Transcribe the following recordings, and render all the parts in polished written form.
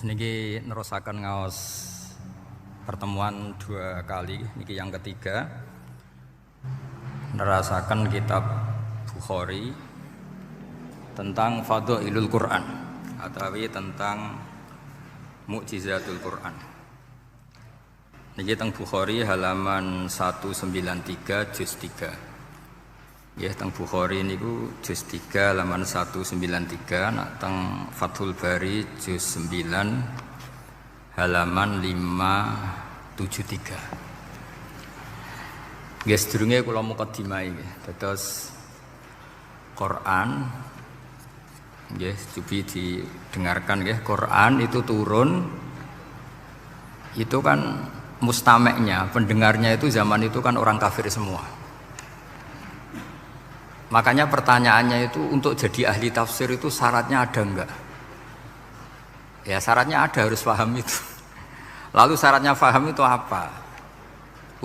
Terus niki nerusaken ngaos pertemuan 2 kali, niki yang ketiga. Nerasakan kitab Bukhari tentang Fadhailul Quran atau tentang Mukjizatul Quran. Niki teng Bukhari halaman 193 juz 3. Ya, teng Bukhari niku juz 3 halaman 193, nak teng Fathul Bari juz 9 halaman 573. Nggih, sedurunge kula mukadimah iki. Dados Quran nggih cobi didengarkan nggih. Quran itu turun itu kan mustameknya, pendengarnya itu zaman itu kan orang kafir semua. Makanya pertanyaannya itu untuk jadi ahli tafsir itu syaratnya ada enggak? Ya syaratnya ada, harus paham itu. Lalu syaratnya paham itu apa?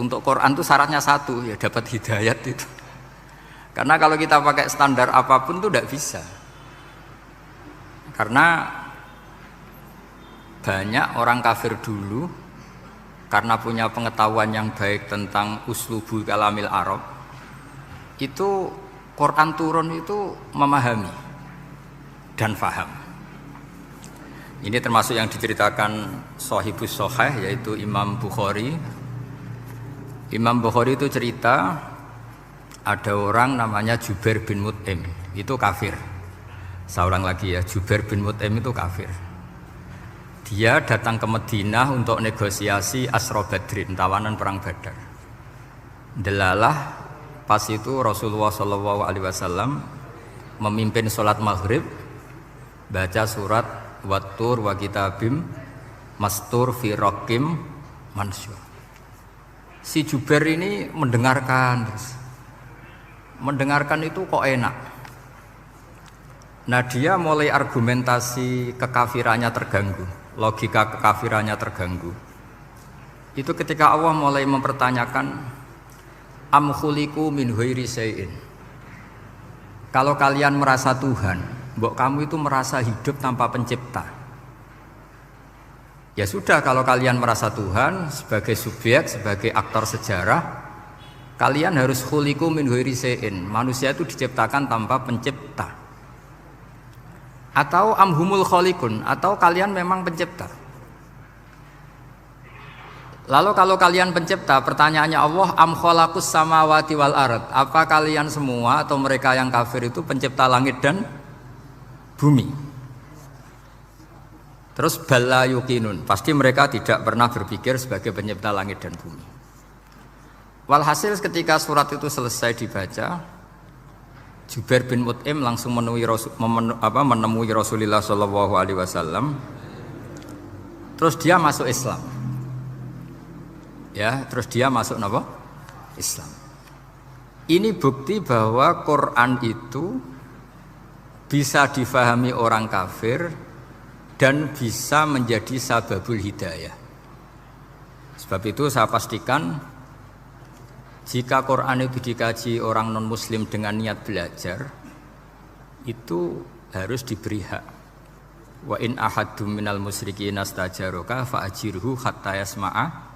Untuk Quran itu syaratnya satu, ya dapat hidayat itu. Karena kalau kita pakai standar apapun itu tidak bisa. Karena banyak orang kafir dulu karena punya pengetahuan yang baik tentang uslubul kalamil Arab, itu Quran turun itu memahami dan faham. Ini termasuk yang diceritakan Shahibus Shahih, yaitu Imam Bukhari. Imam Bukhari itu cerita ada orang namanya Jubair bin Mut'im, itu kafir. Seorang lagi ya, Jubair bin Mut'im itu kafir. Dia datang ke Madinah untuk negosiasi Asra Badrin, tawanan perang Badar. Delalah pas itu Rasulullah SAW memimpin sholat maghrib, baca surat Wattur wa kitabim mastur fi raqim mansyur. Si Jubair ini mendengarkan itu kok enak. Nah, dia mulai argumentasi kekafirannya terganggu, logika kekafirannya terganggu. Itu ketika Allah mulai mempertanyakan am khuliqu min ghairi syai'in. Kalau kalian merasa Tuhan, mbok kamu itu merasa hidup tanpa pencipta. Ya sudah, kalau kalian merasa Tuhan sebagai subjek, sebagai aktor sejarah, kalian harus khuliqu min ghairi syai'in. Manusia itu diciptakan tanpa pencipta. Atau amhumul khaliqun, atau kalian memang pencipta. Lalu kalau kalian pencipta, pertanyaannya Allah, am khalaqus samawati wal ard, apa kalian semua atau mereka yang kafir itu pencipta langit dan bumi? Terus bala yuqinun, pasti mereka tidak pernah berpikir sebagai pencipta langit dan bumi. Walhasil ketika surat itu selesai dibaca, Jubair bin Mut'im langsung menemui Rasulullah SAW. Terus dia masuk Islam. Ya, terus dia masuk apa? Islam. Ini bukti bahwa Quran itu bisa difahami orang kafir dan bisa menjadi sababul hidayah. Sebab itu saya pastikan jika Quran itu dikaji orang non-muslim dengan niat belajar, itu harus diberi hak. Wa in ahadum minal musyrikin astajaroka fa'ajirhu hatta yasma'a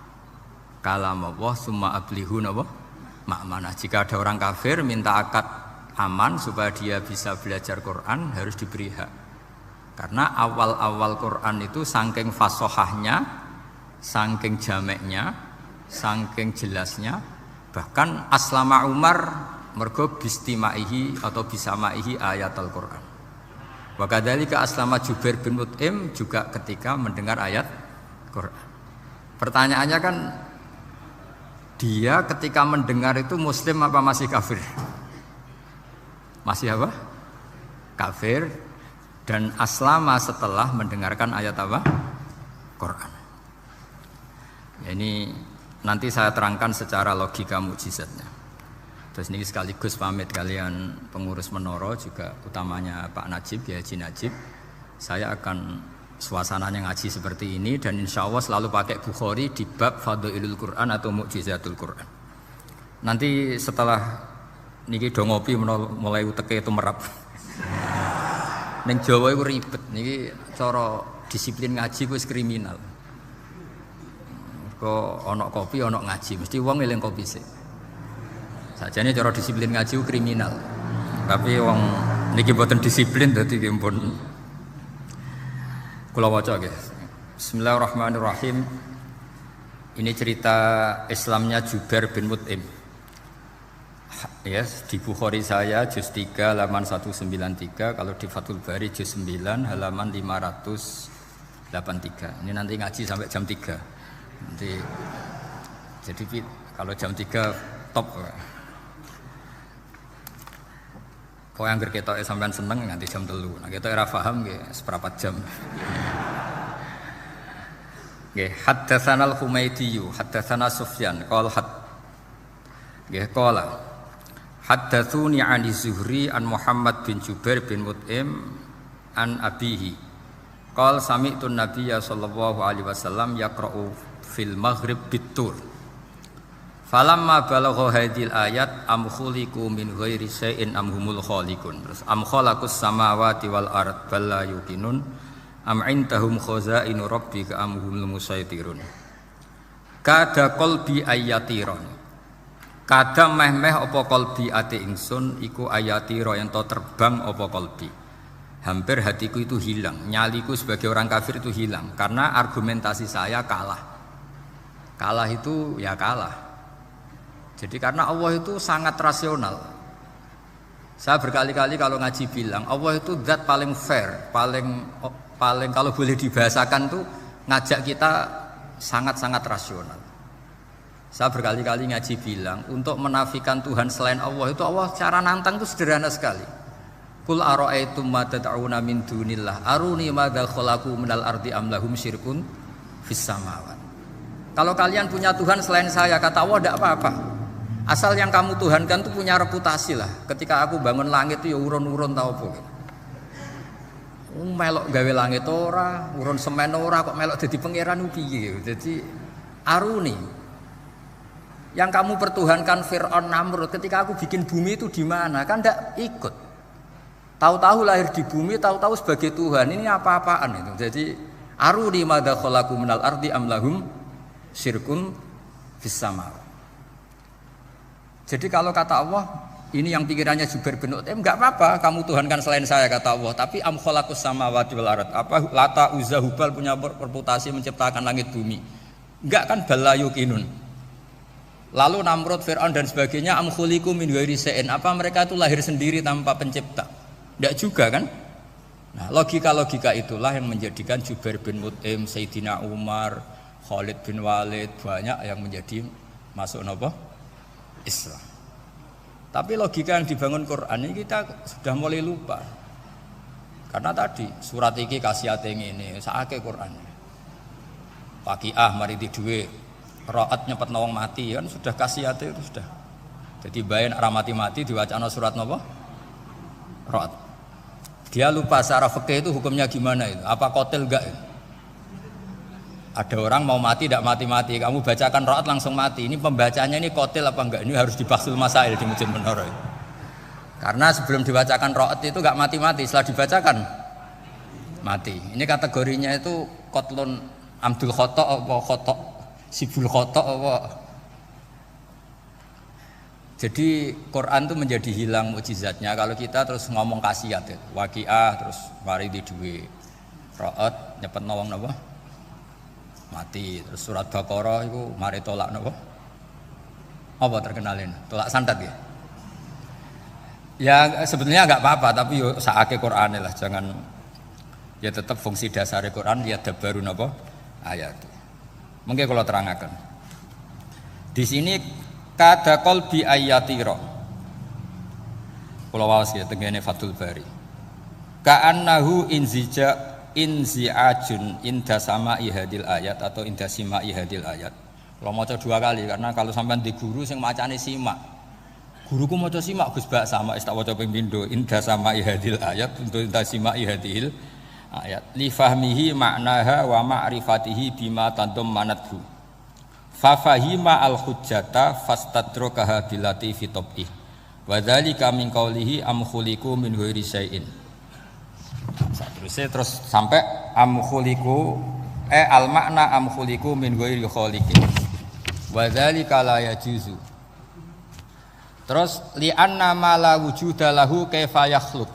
kalam Allah summa ablihu ma'manah. Jika ada orang kafir minta akad aman supaya dia bisa belajar Quran, harus diberi hak. Karena awal-awal Quran itu saking fasohahnya, saking jameknya, saking jelasnya, bahkan aslama Umar mergo bistimaihi atau bisamaihi ayat Al-Quran. Wa kadzalika aslama Jubair bin Mut'im juga ketika mendengar ayat Quran. Pertanyaannya kan, dia ketika mendengar itu muslim apa masih kafir? Masih apa? Kafir. Dan aslama setelah mendengarkan ayat apa? Quran. Ya, ini nanti saya terangkan secara logika mukjizatnya. Terus ini sekaligus pamit kalian pengurus Menara, juga utamanya Pak Najib, ya Haji Najib. Saya akan suasananya ngaji seperti ini dan insya Allah selalu pakai Bukhari di bab Fadhailul Quran atau Mukjizatul Quran. Nanti setelah niki do ngopi mulai uteke itu merap. Ning Jawa iku ribet niki cara disiplin ngaji ku wis kriminal. Kok ana kopi ana ngaji, mesti wong eling kopi sik. Sajane cara disiplin ngaji ku kriminal. Tapi wong niki mboten disiplin dadi nggih pun kula waca nggih. Bismillahirrahmanirrahim. Ini cerita Islamnya Jubair bin Mut'im. Ya, di Bukhari saya juz 3 halaman 193, kalau di Fathul Bari juz 9 halaman 583. Ini nanti ngaji sampai jam 3. Nanti jadi kalau jam 3 top. Kau yang berketok sampean seneng nanti jam 3. Nah, kita ora paham nggih seperempat jam. Nggih, haddatsana al-Humaydi, haddatsana Sufyan, qala nggih qala haddatsuni 'ani Zuhri an Muhammad bin Jubair bin Mut'im an abihi. Qala sami'tu an-nabiyya sallallahu alaihi wasallam yaqra'u fil maghrib bitur. Falamma balagha hadhil ayat am khuliqu min ghairi syai'in am humul khaliqun. Terus am khalaqus samawati wal ard bal la yuqinun am indahum khazainu rabbika am humul musaytirun. Kada qalbi ayatiron. Kada meh-meh apa qalbi ati ingsun iku ayatira yen to terbang apa qalbi. Hampir hatiku itu hilang, nyaliku sebagai orang kafir itu hilang karena argumentasi saya kalah. Kalah itu ya kalah. Jadi karena Allah itu sangat rasional. Saya berkali-kali kalau ngaji bilang Allah itu zat paling fair, paling kalau boleh dibahasakan tuh ngajak kita sangat-sangat rasional. Saya berkali-kali ngaji bilang untuk menafikan Tuhan selain Allah itu Allah cara nantang itu sederhana sekali. Qul ara'aytum ma tad'una min dunillah aruni madza khalaqu minal ardi am lahum syirkun fis samawati. Kalau kalian punya Tuhan selain saya, kata Allah, tidak apa-apa. Asal yang kamu tuhankan itu punya reputasi lah. Ketika aku bangun langit itu ya urun-urun tau apa. Melok gawe langit ora, urun semen ora, kok melok jadi pangeran piye. Jadi aruni. Yang kamu pertuhankan Fir'aun Namrud, ketika aku bikin bumi itu di mana? Kan tidak ikut. Tahu-tahu lahir di bumi, tahu-tahu sebagai Tuhan. Ini apa-apaan itu. Jadi aruni madza khalaqu minal ardi am lahum syirkun fis sama. Jadi kalau kata Allah, ini yang pikirannya Jubair bin Mut'im, enggak apa-apa kamu tuhankan selain saya kata Allah, tapi am khalaqus samawati wal ard. Apa Lata Uzza Hubal punya reputasi menciptakan langit bumi? Enggak kan balayukinun. Lalu Namrud, Fir'aun dan sebagainya am khuliqu min ghairi syai'in. Apa mereka itu lahir sendiri tanpa pencipta? Enggak juga kan? Nah, logika-logika itulah yang menjadikan Jubair bin Mut'im, Sayyidina Umar, Khalid bin Walid banyak yang menjadi masuk apa? Islam. Tapi logika yang dibangun Quran ini kita sudah mulai lupa. Karena tadi surat iki kasihate ngene, sakake Quran. Waqiah mari di duwe, qiraat nyepetno wong mati kan sudah kasihate itu sudah. Jadi bayan ora mati-mati diwacana surat napa? Qiraat. Dia lupa secara fikih itu hukumnya gimana itu? Apa qatil enggak? Ada orang mau mati tidak mati-mati, kamu bacakan ro'at langsung mati. Ini pembacanya ini kotil apa enggak? Ini harus dibahsul masail di Masjid Menara. Karena sebelum dibacakan ro'at itu enggak mati-mati, setelah dibacakan mati. Ini kategorinya itu kotlun amdul khotok apa khotok sibul khotok apa. Jadi Quran itu menjadi hilang mukjizatnya kalau kita terus ngomong khasiat, waqiah terus mari di duwe ro'at nyepet nawang napa? Mati. Terus surat Baqarah itu mari tolak napa? Apa terkenalin? Tolak santet ya. Ya sebetulnya enggak apa-apa tapi yo sakake Qur'ane lah, jangan ya tetap fungsi dasar Quran ya dabaru napa? Ayat. Mungkin kalau terangkan. Di sini kada qalbi ayatira. Kula waos ya tengene Fathul Bari. Ka'annahu inzi'ajun inda sama'i hadil ayat atau inda sima'i hadil ayat. Kalau maca 2 kali karena kalau sampean di guru sing macane simak. Guruku maca simak Gus Bak sama tak waca ping pindho inda sama'i hadil ayat untuk inda sima'i hadil ayat. Li fahmihi ma'naha wa ma'rifatihi bima tadammanathu. Fa fahima al-hujjata fastadrakaha bilati fi tabih. Wa dzalika min qawlihi am khuliqu min ghairi syai'in. Terus sampai am khuliqu al makna am khuliqu min ghairi khaliqin wa dzalika la yajuzu. Terus li anna ma la wujuda lahu kaifa yakhluq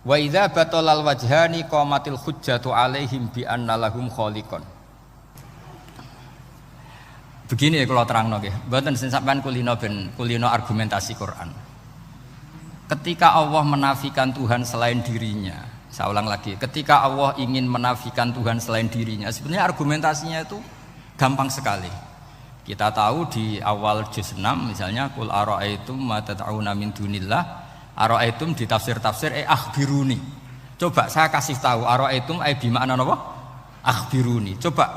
wa idza batalal wajhani qamatil hujjatu alaihim bi anna lahum khaliqan. Begini kalau terangno nggih, mboten sing sampean kulino argumentasi Quran. Ketika Allah menafikan Tuhan selain dirinya, saya ulang lagi, ketika Allah ingin menafikan Tuhan selain dirinya, sebenarnya argumentasinya itu gampang sekali. Kita tahu di awal juz 6 misalnya qul ara'aitum ma tad'una min dunillah, ara'aitum di tafsir-tafsir akhbiruni. Coba saya kasih tahu ara'aitum bi makna apa? Akhbiruni. Coba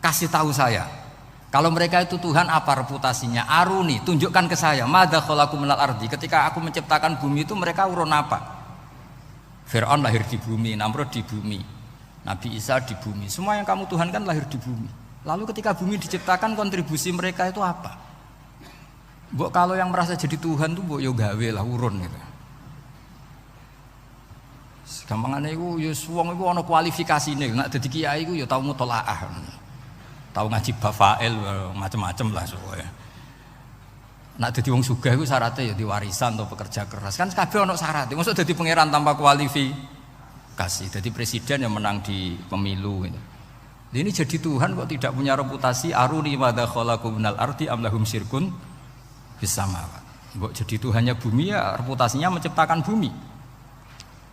kasih tahu saya. Kalau mereka itu Tuhan apa reputasinya? Aruni, tunjukkan ke saya. Madza khalaqu minal ardi. Ketika aku menciptakan bumi itu mereka urun apa? Fir'aun lahir di bumi, Namrud di bumi, Nabi Isa di bumi. Semua yang kamu Tuhan kan lahir di bumi. Lalu ketika bumi diciptakan kontribusi mereka itu apa? Mbok kalau yang merasa jadi Tuhan tuh mbok yo gawe lah urun gitu. Gampangane iku yo wong iku ana kualifikasine, nek dadi kiai iku yo tau mutolaah. Tahu ngaji bafail macam-macam lah soalnya. Nak jadi wong sugih itu syaratnya ya diwarisan atau pekerja keras kan kabeh ono syarat. Maksud jadi pangeran tanpa kualifikasi, jadi presiden yang menang di pemilu. Ini jadi Tuhan kok tidak punya reputasi aruni madza khalaqu minal ardi am lahum syirkun fis samawat. Kok jadi Tuhannya bumi ya reputasinya menciptakan bumi.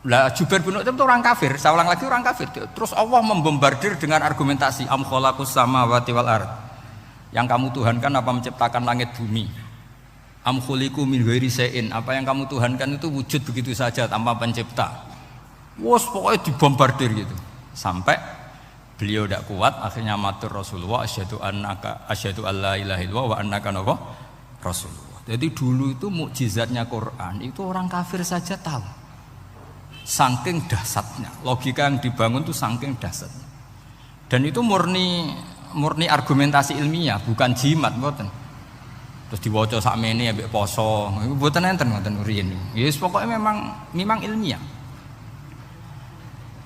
Lah Jubair bin Mut'im itu orang kafir, saya ulang lagi orang kafir. Terus Allah membombardir dengan argumentasi am khalaqus samawati wal ard. Yang kamu tuhankan apa menciptakan langit bumi? Am khuliqu min ghairi syai'in, apa yang kamu tuhankan itu wujud begitu saja tanpa pencipta. Wos pokoknya dibombardir gitu. Sampai beliau tidak kuat akhirnya matur Rasulullah asyhadu alla ilaha illallah wa annaka rasulullah. Jadi dulu itu mukjizatnya Quran itu orang kafir saja tahu. Saking dahsyatnya, logika yang dibangun itu saking dahsyatnya. Dan itu murni argumentasi ilmiah, bukan jimat, mboten. Terus diwaca sakmene ambek poso, mboten enten riyen. Yes, pokoknya memang ilmiah.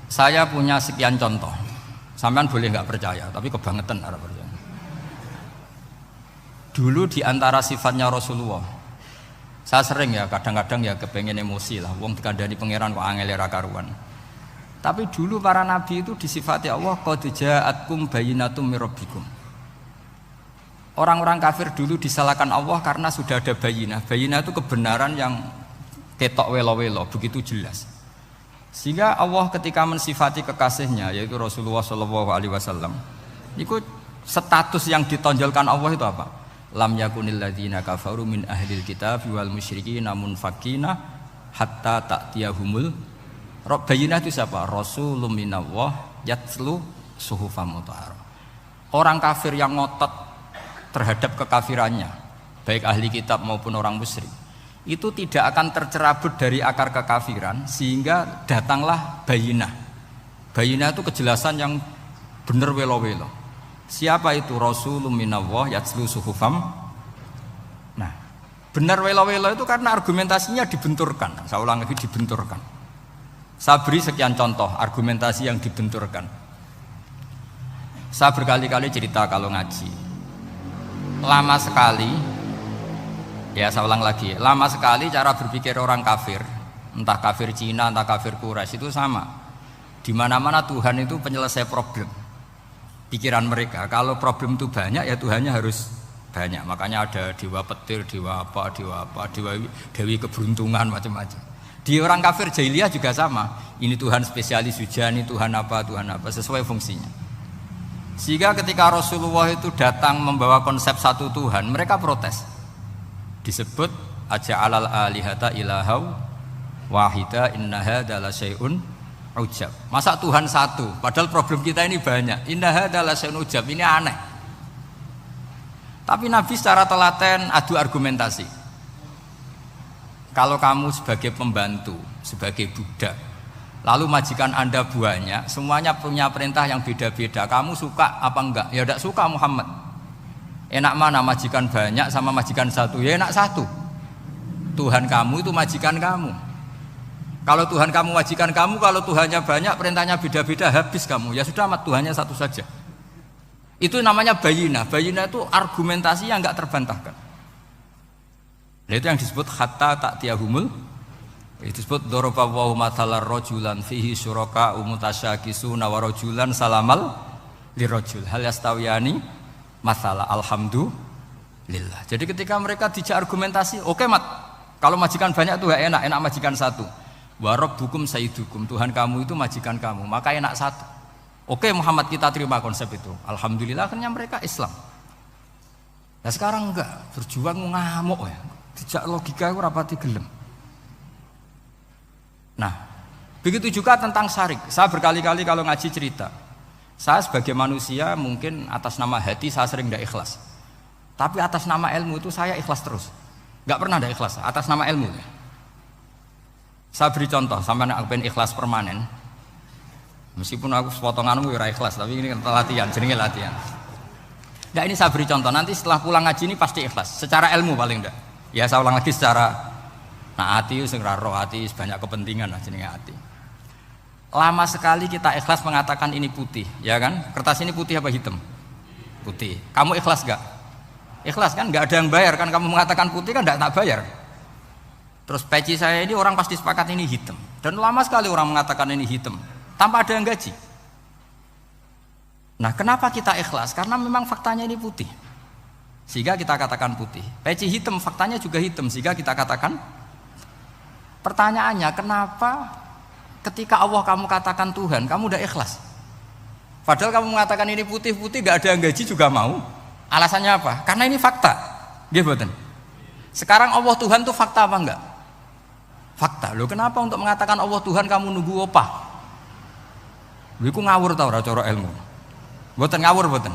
Saya punya sekian contoh. Sampean boleh nggak percaya, tapi kebangetan ora percaya. Dulu di antara sifatnya Rasulullah, saya sering ya kadang-kadang ya kepengen emosi lah, wong dikandani pangeran kok angel ra karuan. Tapi dulu para nabi itu disifati Allah qad ja'atkum bayyinatum mir rabbikum. Orang-orang kafir dulu disalahkan Allah karena sudah ada bayinah. Bayinah itu kebenaran yang ketok welo-welo, begitu jelas. Sehingga Allah ketika mensifati kekasihnya yaitu Rasulullah SAW, itu status yang ditonjolkan Allah itu apa? Lam yakunil ladzina kafaru min ahlil kitab wal musyrikin namun fakina hatta ta'tiyahumul bayinah. Itu siapa? Rasulun minallah yatlu suhufam mutahharah. Orang kafir yang ngotot terhadap kekafirannya, baik ahli kitab maupun orang musyrik, itu tidak akan tercerabut dari akar kekafiran sehingga datanglah bayinah. Bayinah itu kejelasan yang benar welo-welo. Siapa itu? Rasulun minallah yatslu suhufam. Nah, benar welo-welo itu karena argumentasinya dibenturkan. Saya ulang lagi, dibenturkan. Saya beri sekian contoh argumentasi yang dibenturkan. Saya berkali-kali cerita kalau ngaji. Lama sekali, ya saya ulang lagi, lama sekali cara berpikir orang kafir, entah kafir Cina, entah kafir Quraisy itu sama. Di mana-mana Tuhan itu penyelesai problem. Pikiran mereka kalau problem itu banyak ya Tuhannya harus banyak. Makanya ada dewa petir, dewa dewi keberuntungan macam-macam. Di orang kafir jahiliyah juga sama. Ini Tuhan spesialis hujan, ini Tuhan apa sesuai fungsinya. Sehingga ketika Rasulullah itu datang membawa konsep satu Tuhan, mereka protes. Disebut aja'alal alihata ilahau wahida inna hadza la syai'un ujab. Masa Tuhan satu, padahal problem kita ini banyak. Inna hadza la syai'un ujab, ini aneh. Tapi Nabi secara telaten adu argumentasi. Kalau kamu sebagai pembantu, sebagai budak, lalu majikan Anda banyak, semuanya punya perintah yang beda-beda. Kamu suka apa enggak? Ya tidak suka Muhammad. Enak mana majikan banyak sama majikan satu? Ya enak satu. Tuhan kamu itu majikan kamu. Kalau Tuhan kamu wajikan kamu, kalau Tuhannya banyak, perintahnya beda-beda, habis kamu. Ya sudah amat, Tuhannya satu saja. Itu namanya bayinah. Bayinah itu argumentasi yang enggak terbantahkan. Nah, itu yang disebut hatta ta'tiyahumul. Itu disebut daraba wa mathalar rajulan fihi syuraka mutasyakisuna wa rajulan salamal lirajul. Hal yastawiyani masalah alhamdulillah. Jadi ketika mereka dijak argumentasi, oke mat, kalau majikan banyak itu enak, enak majikan satu. Wa rabbukum sayyidukum, Tuhan kamu itu majikan kamu, maka enak satu. Oke Muhammad, kita terima konsep itu. Alhamdulillah akhirnya mereka Islam. Nah sekarang enggak, berjuang ngamuk ya. Dijak logika itu rapati gelem. Nah, begitu juga tentang syarik. Saya berkali-kali kalau ngaji cerita, saya sebagai manusia mungkin atas nama hati saya sering tidak ikhlas. Tapi atas nama ilmu itu saya ikhlas terus. Enggak pernah tidak ikhlas atas nama ilmu. Saya beri contoh, sampai aku pengen ikhlas permanen. Meskipun aku sepotonganmu ya ikhlas, tapi ini latihan, jenenge latihan. Nah ini saya beri contoh, nanti setelah pulang ngaji ini pasti ikhlas. Secara ilmu paling enggak. Ya saya ulang lagi secara hati, segera roh hati, banyak kepentingan lah jenenge hati. Lama sekali kita ikhlas mengatakan ini putih, ya kan? Kertas ini putih apa hitam? Putih. Kamu ikhlas enggak? Ikhlas kan? Enggak ada yang bayar kan? Kamu mengatakan putih kan enggak tak bayar. Terus peci saya ini orang pasti sepakat ini hitam. Dan lama sekali orang mengatakan ini hitam tanpa ada yang gaji. Nah kenapa kita ikhlas? Karena memang faktanya ini putih, sehingga kita katakan putih. Peci hitam faktanya juga hitam, sehingga kita katakan. Pertanyaannya, kenapa ketika Allah kamu katakan Tuhan, kamu udah ikhlas? Padahal kamu mengatakan ini putih-putih, gak ada yang gaji juga mau. Alasannya apa? Karena ini fakta. Gitu. Sekarang Allah Tuhan itu fakta apa enggak? Fakta. Loh kenapa untuk mengatakan Allah Tuhan kamu nunggu opah? Lho iku ngawur tau ora cara ilmu. Mboten ngawur mboten.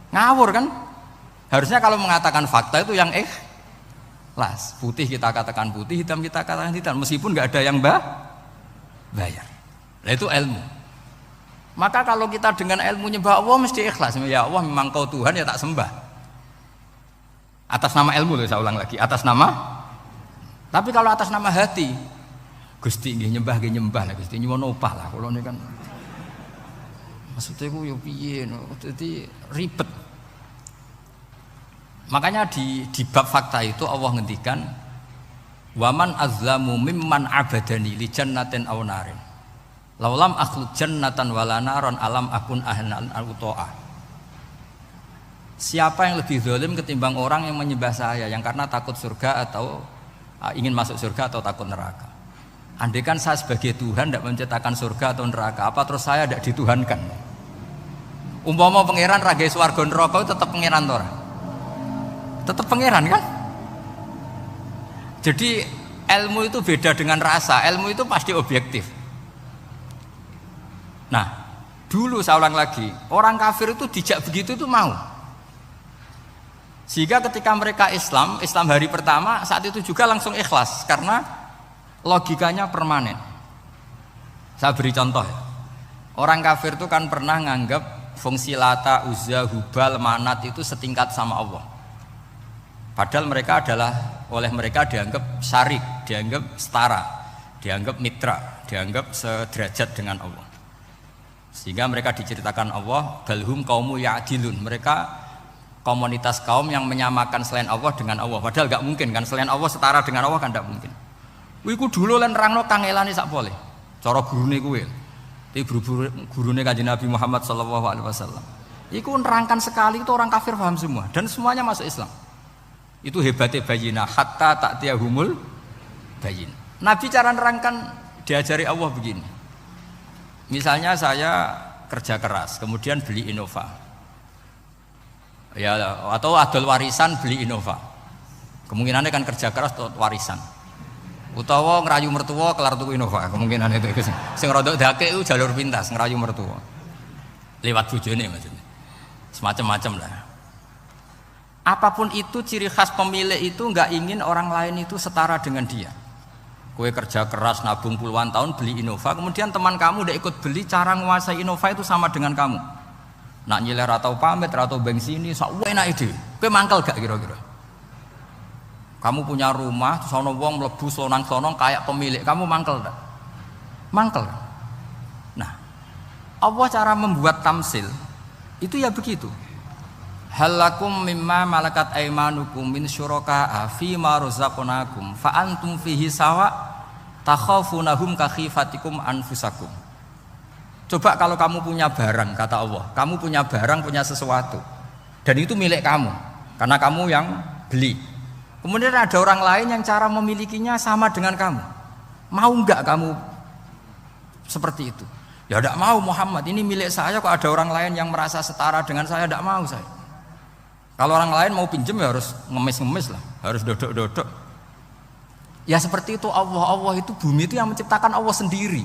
Ngawur kan? Harusnya kalau mengatakan fakta itu yang ikhlas. Putih kita katakan putih, hitam kita katakan hitam, meskipun enggak ada yang bayar. Nah itu ilmu. Maka kalau kita dengan ilmu nyembah Allah mesti ikhlas. Ya Allah memang kau Tuhan ya tak sembah. Atas nama ilmu loh, saya ulang lagi, atas nama. Tapi kalau atas nama hati, Gusti nggih nyembah lah Gusti nyuwun opah lah kula niku kan. Maksudnya ku yo piye no, dadi ribet. Makanya di bab fakta itu Allah ngendikan waman azlamu mimman abadani li jannatin aw narin. Laulam akhluq jannatan wala naron alam akun ahlan al-ta'ah. Siapa yang lebih zalim ketimbang orang yang menyembah saya yang karena takut surga atau ingin masuk surga atau takut neraka. Andai kan saya sebagai Tuhan tidak menciptakan surga atau neraka, apa terus saya tidak dituhankan? Umpama pangeran ragai swarga neraka tetap pangeran tora, tetap pangeran kan? Jadi ilmu itu beda dengan rasa, ilmu itu pasti objektif. Nah, dulu saya ulang lagi, orang kafir itu dijak begitu itu mau. Sehingga ketika mereka Islam hari pertama saat itu juga langsung ikhlas karena logikanya permanen. Saya beri contoh ya. Orang kafir itu kan pernah nganggap fungsi Lata, Uzza, Hubal, Manat itu setingkat sama Allah. Padahal mereka oleh mereka dianggap syarik, dianggap setara, dianggap mitra, dianggap sederajat dengan Allah. Sehingga mereka diceritakan Allah balhum qaumu ya'dilun. Mereka komunitas kaum yang menyamakan selain Allah dengan Allah. Padahal gak mungkin kan, selain Allah setara dengan Allah kan gak mungkin. Iku dulu lan nerangno kangelane sak pole. Cara gurune kuwi. Iki gurune Kanjeng Nabi Muhammad sallallahu alaihi wasallam. Iku nerangkan sekali itu orang kafir paham semua dan semuanya masuk Islam. Itu hebatnya bayinah hatta ta'tiyahumul bayin. Nabi cara nerangkan diajari Allah begini. Misalnya saya kerja keras, kemudian beli Innova. Ya, atau adol warisan beli Innova. Kemungkinannya kan kerja keras atau warisan. Utawa ngerayu mertua kelar tuku Innova, kemungkinan itu sing rodok dake itu jalur pintas ngerayu mertua. Lewat bojone maksudnya. Semacam-macam lah. Apapun itu ciri khas pemilik itu enggak ingin orang lain itu setara dengan dia. Kue kerja keras nabung puluhan tahun beli Innova, kemudian teman kamu udah ikut beli, cara menguasai Innova itu sama dengan kamu. Nak nyiler atau pamit atau bensin ini sak enak ide. Kue mangkel gak kira-kira? Kamu punya rumah, terus ana wong mlebu slonang-slonong kayak pemilik, kamu mangkel enggak? Mangkel. Nah, Allah cara membuat tamsil itu ya begitu. Halakum mimma malakat aimanukum min syuraka fi ma razaqnakum fa antum fihi sawa takhafunahum ka khifatikum anfusakum. Coba kalau kamu punya barang, kata Allah, kamu punya barang, punya sesuatu dan itu milik kamu karena kamu yang beli. Kemudian ada orang lain yang cara memilikinya sama dengan kamu. Mau enggak kamu seperti itu? Ya enggak mau Muhammad, ini milik saya kok ada orang lain yang merasa setara dengan saya, enggak mau saya. Kalau orang lain mau pinjam ya harus ngemis-ngemis lah, harus dodok-dodok. Ya seperti itu Allah itu bumi itu yang menciptakan Allah sendiri.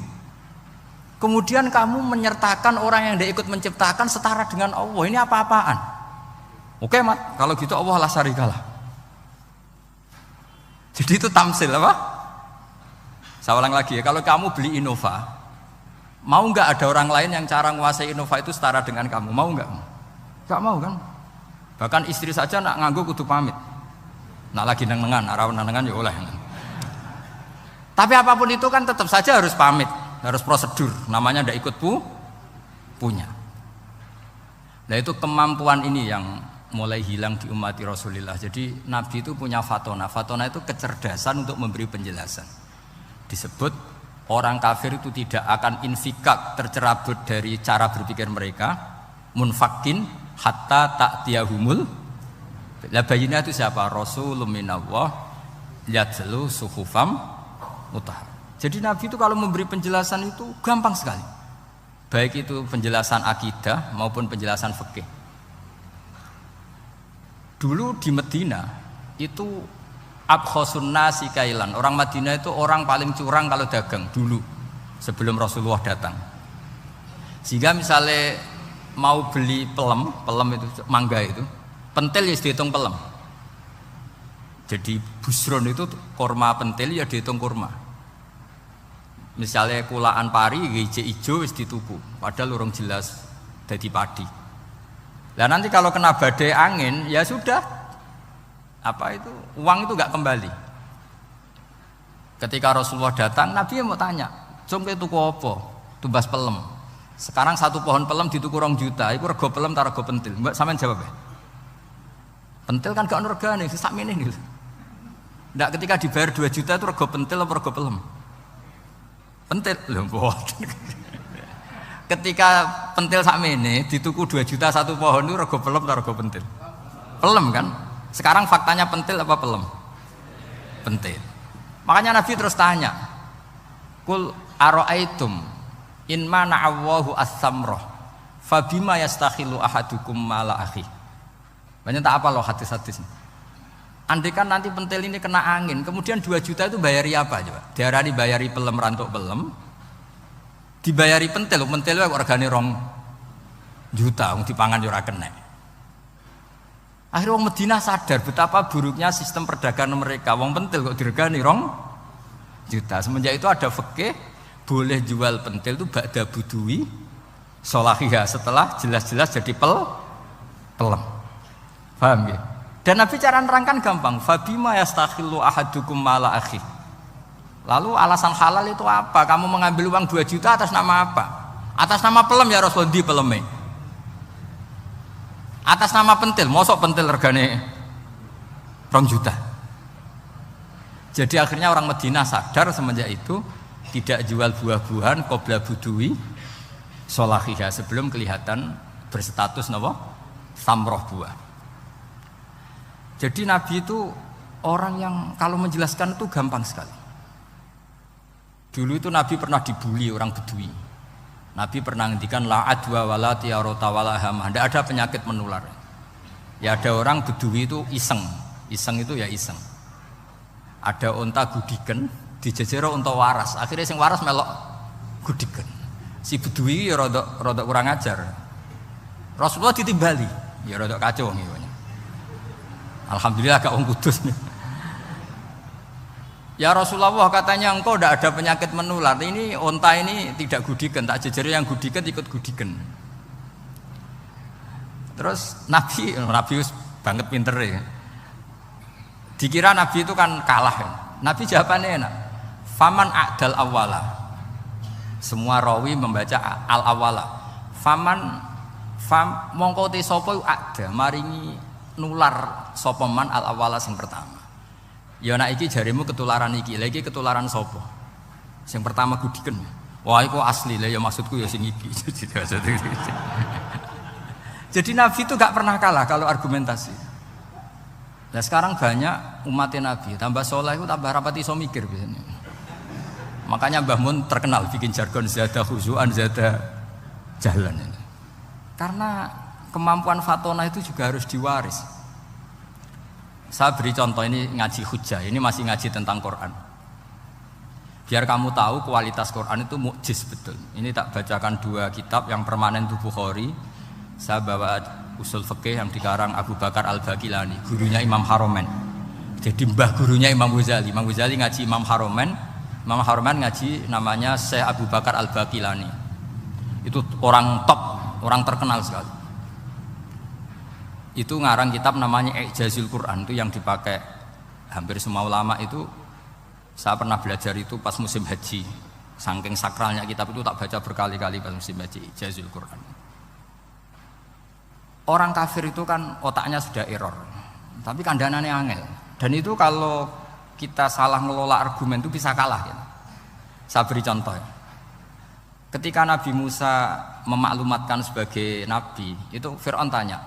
Kemudian kamu menyertakan orang yang tidak ikut menciptakan setara dengan Allah, ini apa-apaan? Oke Mat, kalau gitu Allah la syarikalah. Jadi itu tamsil apa? Saya ulang lagi ya, kalau kamu beli Innova, mau nggak ada orang lain yang cara menguasai Innova itu setara dengan kamu? Mau nggak? Nggak mau kan? Bahkan istri saja nak nganggo kudu pamit. Nak lagi nengan, arawan nengan ya oleh. Tapi apapun itu kan tetap saja harus pamit, harus prosedur. Namanya ndak ikut punya. Nah itu kemampuan ini yang mulai hilang di umat Rasulullah. Jadi Nabi itu punya fatona. Fatona itu kecerdasan untuk memberi penjelasan. Disebut orang kafir itu tidak akan infikak, tercerabut dari cara berpikir mereka, munfakin hatta ta'tiyahumul. La bayina itu siapa? Rasulun minallah yatlu suhufam mutahhar. Jadi Nabi itu kalau memberi penjelasan itu gampang sekali. Baik itu penjelasan akidah maupun penjelasan fikih. Dulu di Medina itu abkhosun nasi kailan. Orang Madinah itu orang paling curang kalau dagang dulu sebelum Rasulullah datang. Sehingga misalnya mau beli pelem itu mangga itu, pentil ya dihitung pelem. Jadi busron itu kurma pentil ya dihitung kurma. Misalnya kulaan pari hijau ijo wis dituku, padahal urung jelas dadi padi. Nah nanti kalau kena badai angin ya sudah, apa itu uang itu nggak kembali. Ketika Rasulullah datang, Nabi mau tanya, "Cung tuku apa?" Tumbas pelem. Sekarang satu pohon pelem dituku 2 juta, itu rego pelem ta rego pentil? Mbak sampean jawab ya. Pentil kan gak ono regane, sakmene niku. Ndak ketika dibayar 2 juta itu rego pentil apa rego pelem? Pentil lho mboten. Ketika pentil sakmene dituku 2 juta satu pohon itu rego pelem atau rego pentil? Pelem kan? Sekarang faktanya pentil apa pelem? Pentil. Makanya Nabi terus tanya, "Kul ara'aitum in mana'allahu as-samrah fabima yastakhilu ahadukum mala akhi." Banyak tak apa loh hadis-hadis. Andai kan nanti pentil ini kena angin, kemudian 2 juta itu bayari apa coba? Diarani bayari pelem rantuk pelem. Dibayari pentil kok regane 2 juta wong dipangan yo ora kena. Akhirnya wong Madinah sadar betapa buruknya sistem perdagangan mereka. Wong pentil kok diregani 2 juta. Semenjak itu ada fikih boleh jual pentil itu ba'da budui sholahiyah, setelah jelas-jelas jadi pelem. Paham ya? Dan Nabi cara nerangkan gampang. Fabima yastakhillu ahadukum mala akhi. Lalu alasan halal itu apa? Kamu mengambil uang 2 juta atas nama apa? Atas nama pelem ya Rasul, di peleme. Atas nama pentil, mosok pentil regane 2 juta. Jadi akhirnya orang Madinah sadar semenjak itu tidak jual buah-buahan qobla budui sholahiyah, sebelum kelihatan berstatus napa? Samroh buah. Jadi Nabi itu orang yang kalau menjelaskan itu gampang sekali. Dulu itu Nabi pernah dibully orang Bedui. Nabi pernah ngendikan la adwa wala tiarota wala hamah. Tidak ada penyakit menular. Ya ada orang Bedui itu iseng. Iseng itu ya iseng. Ada unta gudiken, dijejero unta waras. Akhirnya sing waras melok gudiken. Si Bedui ya rodok kurang ajar. Rasulullah ditimbali. Ya rodok kacau ngiwanya. Alhamdulillah gak wong kudus nih. Ya Rasulullah, katanya engkau tidak ada penyakit menular. Ini onta ini tidak gudiken, tak jejeri yang gudiken ikut gudiken. Terus Nabi banget pinter ya. Dikira Nabi itu kan kalah kan. Nabi jawabannya enak. Faman a'dal awwala. Semua rawi membaca al awwala. Mongko te sapa ada maringi nular sapa man al awwala sing pertama. Ya nek iki jarimu ketularan iki, lha iki ketularan sapa? Sing pertama gudiken. Wah iku asli lah ya maksudku ya sing iki. Jadi Nabi itu gak pernah kalah kalau argumentasi. Nah sekarang banyak umatnya Nabi, tambah soleh itu tambah rapati iso mikir biasanya. Makanya Mbah Mun terkenal bikin jargon zada khuzuan, zada jalan ini. Karena kemampuan fatona itu juga harus diwaris. Saya beri contoh ini ngaji hujjah, ini masih ngaji tentang Quran. Biar kamu tahu kualitas Quran itu mukjiz betul. Ini tak bacakan 2 kitab yang permanen itu Bukhari. Saya bawa usul fikih yang dikarang Abu Bakar Al-Baqilani, gurunya Imam Haromen. Jadi mbah gurunya Imam Ghazali. Imam Ghazali ngaji Imam Haromen, Imam Haromen ngaji namanya Syekh Abu Bakar Al-Baqilani. Itu orang top, orang terkenal sekali. Itu ngarang kitab namanya I'jazul Quran, itu yang dipakai hampir semua ulama itu. Saya pernah belajar itu pas musim haji. Saking sakralnya kitab itu tak baca berkali-kali pas musim haji, I'jazul Quran. Orang kafir itu kan otaknya sudah error, tapi kandanannya angel. Dan itu kalau kita salah ngelola argumen itu bisa kalah. Gitu. Saya beri contoh. Ya. Ketika Nabi Musa memaklumatkan sebagai nabi, itu Fir'aun tanya,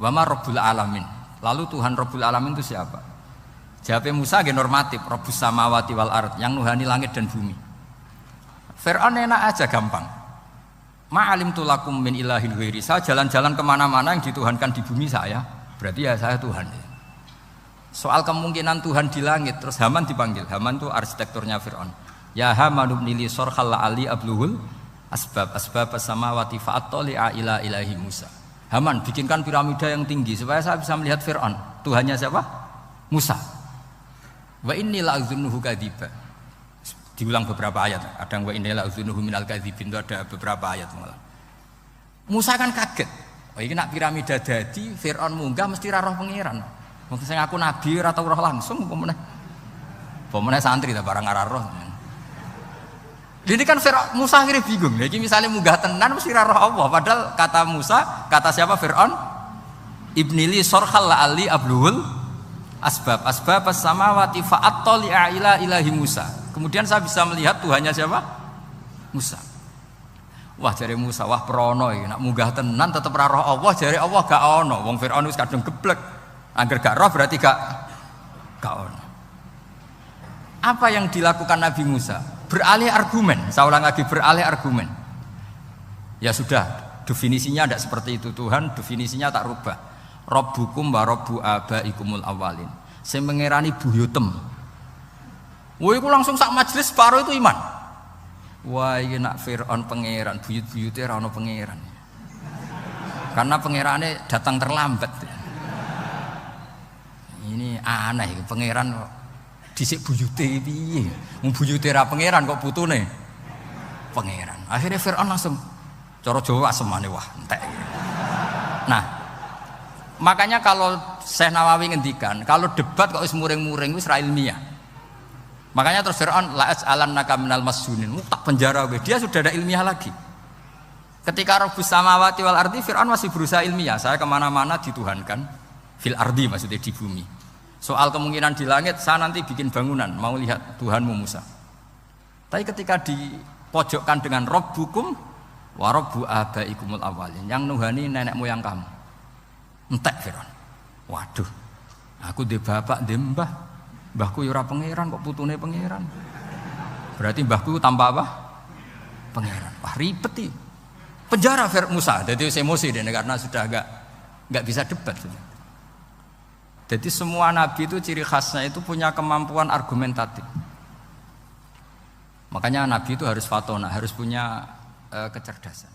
"Wama Rabbul Alamin?" Lalu Tuhan Rabbul Alamin itu siapa? Jawabnya Musa ge normatif, Rabbus samawati wal ard, yang nuhani langit dan bumi. Fir'aun enak aja gampang. Ma'alim tulakum min ilahin ghairi. Saya jalan-jalan kemana-mana yang dituhankan di bumi saya, berarti ya saya Tuhan. Soal kemungkinan Tuhan di langit, terus Haman dipanggil. Haman itu arsitekturnya Fir'aun. Ya Haman ibnili sorkhal la'ali abluhul asbab as-samawati fa'attali'a ila ilahi Musa. Haman bikinkan piramida yang tinggi supaya saya bisa melihat Fir'aun. Tuhannya siapa? Musa. Wa inni la'adzunuhu kadziba. Diulang beberapa ayat, ada yang wa inna la'udzunuhu minal kadzibin, itu ada beberapa ayat malah. Musa kan kaget. Oh ini nak piramida dadi Fir'aun munggah mesti ra roh pangeran. Wong sing aku nabi ora tau roh langsung pomene santri ta barang ora roh. Ini kan Fir'aun Musa akhirnya bingung. Lagi misalnya munggah tenan mesti ra roh Allah, padahal kata Musa, kata siapa Fir'aun? Ibnili sorkhal la'ali abluhul asbab as-samawati fa'attali'a ila ilahi Musa. Kemudian saya bisa melihat Tuhannya siapa? Musa. Wah jari Musa, wah perono ya, nak munggah tenan tetep ra roh Allah, jari Allah gak ono. Wong Fir'aun wis kadung geblek. Angger gak roh berarti gak ono. Apa yang dilakukan Nabi Musa? Beralih argumen. Saya ulang lagi, beralih argumen. Ya sudah, definisinya tidak seperti itu. Tuhan definisinya tak rubah. Rabbukum wa rabbu abaikumul awwalin. Sing mengerani buyutem. Wah, itu langsung sak majelis separuh itu iman. Wah, ini nak Fir'aun pangeran, buyut-buyutnya rano pangeran. Karena pangerannya datang terlambat. Ini aneh, pangeran dhisik buyute piye? Wong buyute ra pangeran kok putune pangeran. Akhirnya Fir'aun langsung cara Jawa asemane wah entek. Nah, makanya kalau Syekh Nawawi ngendikan, kalau debat kok wis muring-muring wis ra ilmiah. Makanya terus Fir'aun la'as alannaka minal masjunin, tak penjara gue. Dia sudah ada ilmiah lagi. Ketika Rabbus samawati wal ardi, Fir'aun masih berusaha ilmiah. Saya kemana-mana dituhankan fil ardi, maksudnya di bumi. Soal kemungkinan di langit, saya nanti bikin bangunan mau lihat Tuhanmu Musa. Tapi ketika dipojokkan dengan Rabbukum wa rabbu abaikumul awwalin, yang nuhani nenek moyang kamu, entek Fir'aun. Waduh, aku di bapak di mbah. Mbahku ora pangeran kok putune pangeran. Berarti mbahku tanpa apa? Pangeran. Wah ribet nih. Penjara Musa. Jadi emosi deh karena sudah enggak bisa debat sudah. Jadi semua nabi itu ciri khasnya itu punya kemampuan argumentatif. Makanya nabi itu harus fatona, harus punya kecerdasan.